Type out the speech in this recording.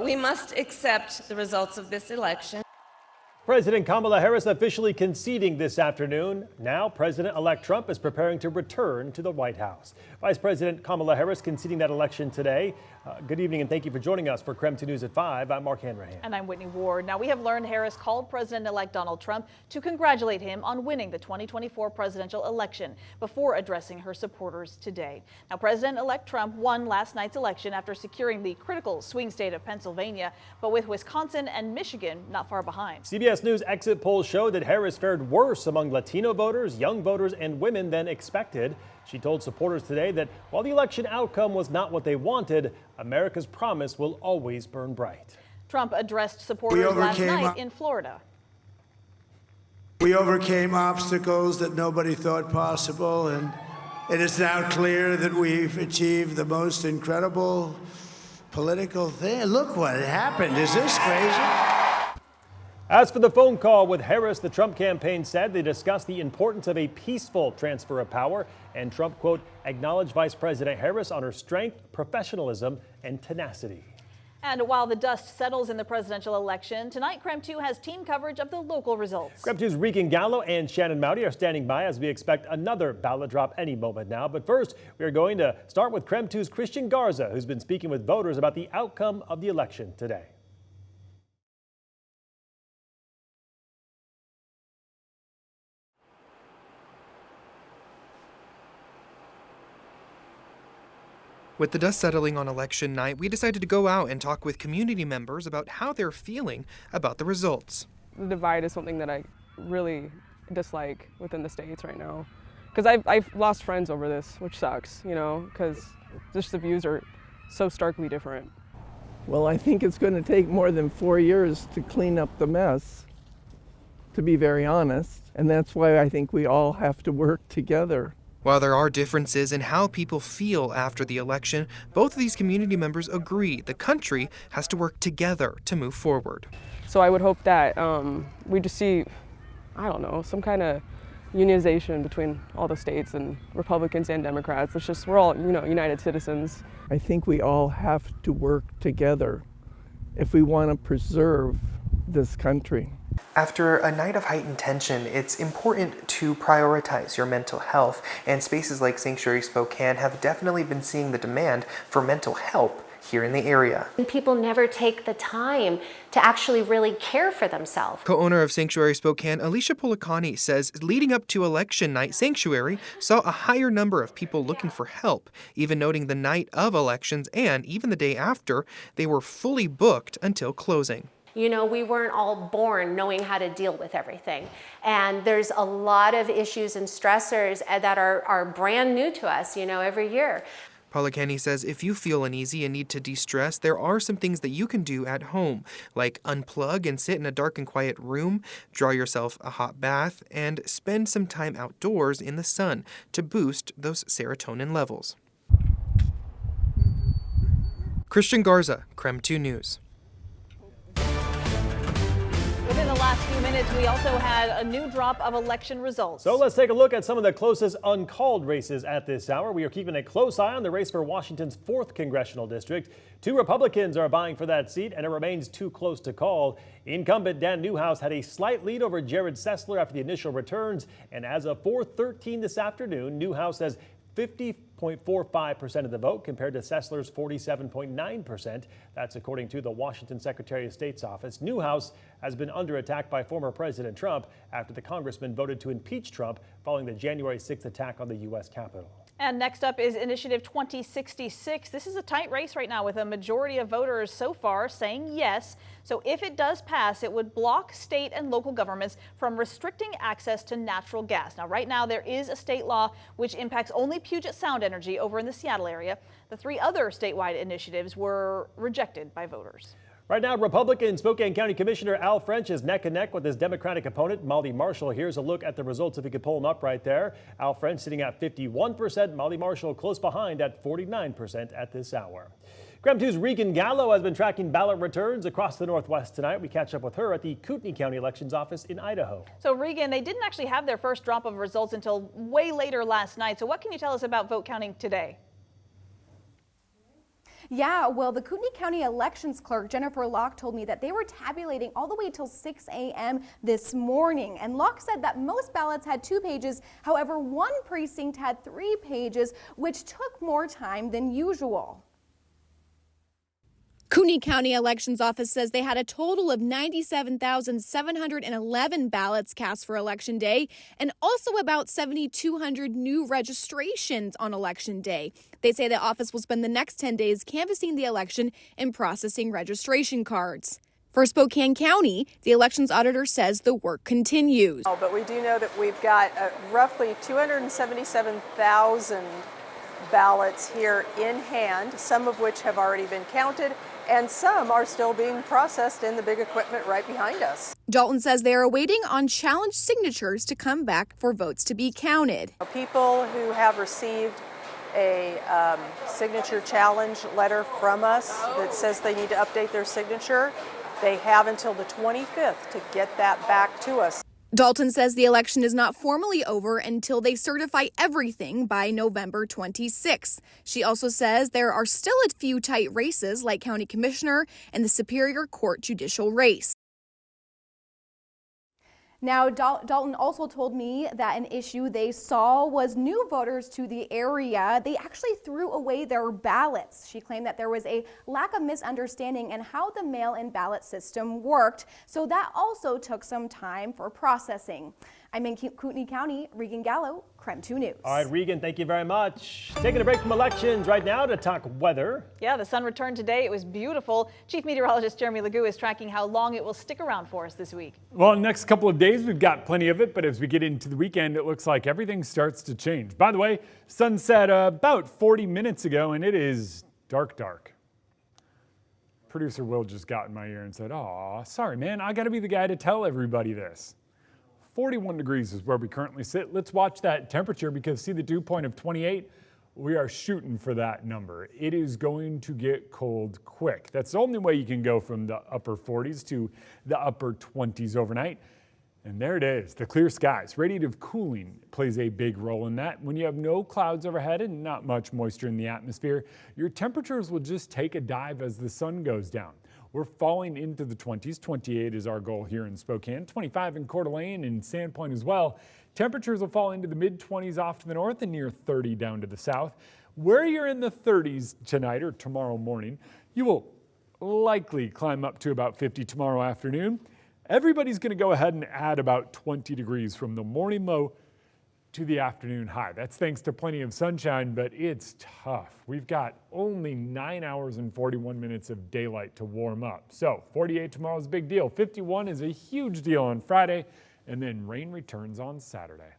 We must accept the results of this election. President Kamala Harris officially conceding this afternoon. Now, President-elect Trump is preparing to return to the White House. Vice President Kamala Harris conceding that election today. Good evening and thank you for joining us for KREM 2 News at 5. I'm Mark Hanrahan. And I'm Whitney Ward. Now, we have learned Harris called President-elect Donald Trump to congratulate him on winning the 2024 presidential election before addressing her supporters today. Now, President-elect Trump won last night's election after securing the critical swing state of Pennsylvania, but with Wisconsin and Michigan not far behind. CBS News exit polls show that Harris fared worse among Latino voters, young voters, and women than expected. She told supporters today that while the election outcome was not what they wanted, America's promise will always burn bright. Trump addressed supporters last night in Florida. We overcame obstacles that nobody thought possible, and it is now clear that we've achieved the most incredible political thing. Look what happened. Is this crazy? As for the phone call with Harris, the Trump campaign said they discussed the importance of a peaceful transfer of power, and Trump, quote, acknowledged Vice President Harris on her strength, professionalism, and tenacity. And while the dust settles in the presidential election, tonight KREM 2 has team coverage of the local results. KREM 2's Regan Gallo and Shannon Mowdy are standing by as we expect another ballot drop any moment now. But first, we are going to start with KREM 2's Christian Garza, who's been speaking with voters about the outcome of the election today. With the dust settling on election night, we decided to go out and talk with community members about how they're feeling about the results. The divide is something that I really dislike within the States right now. Because I've lost friends over this, which sucks, you know, because just the views are so starkly different. Well, I think it's going to take more than 4 years to clean up the mess, to be very honest. And that's why I think we all have to work together. While there are differences in how people feel after the election, both of these community members agree the country has to work together to move forward. So I would hope that we just see, I don't know, some kind of unionization between all the states and Republicans and Democrats. It's just, we're all, you know, united citizens. I think we all have to work together if we want to preserve this country. After a night of heightened tension, it's important to prioritize your mental health, and spaces like Sanctuary Spokane have definitely been seeing the demand for mental help here in the area. And people never take the time to actually really care for themselves. Co-owner of Sanctuary Spokane, Alicia Policani, says leading up to election night, Sanctuary saw a higher number of people looking for help, even noting the night of elections and even the day after, they were fully booked until closing. You know, we weren't all born knowing how to deal with everything. And there's a lot of issues and stressors that are brand new to us, you know, every year. Policani says if you feel uneasy and need to de-stress, there are some things that you can do at home, like unplug and sit in a dark and quiet room, draw yourself a hot bath, and spend some time outdoors in the sun to boost those serotonin levels. Christian Garza, KREM 2 News. Within the last few minutes, we also had a new drop of election results. So let's take a look at some of the closest uncalled races at this hour. We are keeping a close eye on the race for Washington's 4th congressional district. 2 Republicans are vying for that seat, and it remains too close to call. Incumbent Dan Newhouse had a slight lead over Jared Sessler after the initial returns, and as of 4:13 this afternoon, Newhouse has 50.45% of the vote compared to Sessler's 47.9%. That's according to the Washington Secretary of State's office. Newhouse has been under attack by former President Trump after the congressman voted to impeach Trump following the January 6th attack on the U.S. Capitol. And next up is Initiative 2066. This is a tight race right now with a majority of voters so far saying yes. So if it does pass, it would block state and local governments from restricting access to natural gas. Now, right now, there is a state law which impacts only Puget Sound Energy over in the Seattle area. The 3 other statewide initiatives were rejected by voters. Right now, Republican Spokane County Commissioner Al French is neck and neck with his Democratic opponent, Molly Marshall. Here's a look at the results if you could pull them up right there. Al French sitting at 51%, Molly Marshall close behind at 49% at this hour. KREM 2's Regan Gallo has been tracking ballot returns across the Northwest tonight. We catch up with her at the Kootenai County Elections Office in Idaho. So Regan, they didn't actually have their first drop of results until way later last night. So what can you tell us about vote counting today? Yeah, well, the Kootenai County elections clerk, Jennifer Locke, told me that they were tabulating all the way till 6 a.m. this morning. And Locke said that most ballots had 2 pages. However, one precinct had 3 pages, which took more time than usual. Kootenai County Elections Office says they had a total of 97,711 ballots cast for Election Day and also about 7,200 new registrations on Election Day. They say the office will spend the next 10 days canvassing the election and processing registration cards. For Spokane County, the elections auditor says the work continues. But we do know that we've got roughly 277,000 ballots here in hand, some of which have already been counted, and some are still being processed in the big equipment right behind us. Dalton says they are waiting on challenged signatures to come back for votes to be counted. People who have received a signature challenge letter from us that says they need to update their signature, they have until the 25th to get that back to us. Dalton says the election is not formally over until they certify everything by November 26. She also says there are still a few tight races like County Commissioner and the Superior Court judicial race. Now, Dalton also told me that an issue they saw was new voters to the area. They actually threw away their ballots. She claimed that there was a lack of misunderstanding in how the mail-in ballot system worked, so that also took some time for processing. I'm in Kootenai County, Regan Gallo, KREM 2 News. All right, Regan, thank you very much. Taking a break from elections right now to talk weather. Yeah, the sun returned today. It was beautiful. Chief Meteorologist Jeremy Legoo is tracking how long it will stick around for us this week. Well, next couple of days, we've got plenty of it, but as we get into the weekend, it looks like everything starts to change. By the way, sun set about 40 minutes ago, and it is dark. Producer Will just got in my ear and said, "Aw, sorry, man, I got to be the guy to tell everybody this." 41 degrees is where we currently sit. Let's watch that temperature because see the dew point of 28? We are shooting for that number. It is going to get cold quick. That's the only way you can go from the upper 40s to the upper 20s overnight. And there it is, the clear skies. Radiative cooling plays a big role in that. When you have no clouds overhead and not much moisture in the atmosphere, your temperatures will just take a dive as the sun goes down. We're falling into the 20s. 28 is our goal here in Spokane. 25 in Coeur d'Alene and Sandpoint as well. Temperatures will fall into the mid-20s off to the north and near 30 down to the south. Where you're in the 30s tonight or tomorrow morning, you will likely climb up to about 50 tomorrow afternoon. Everybody's going to go ahead and add about 20 degrees from the morning low to the afternoon high. That's thanks to plenty of sunshine, but it's tough. We've got only 9 hours and 41 minutes of daylight to warm up. So 48 tomorrow is a big deal. 51 is a huge deal on Friday, and then rain returns on Saturday.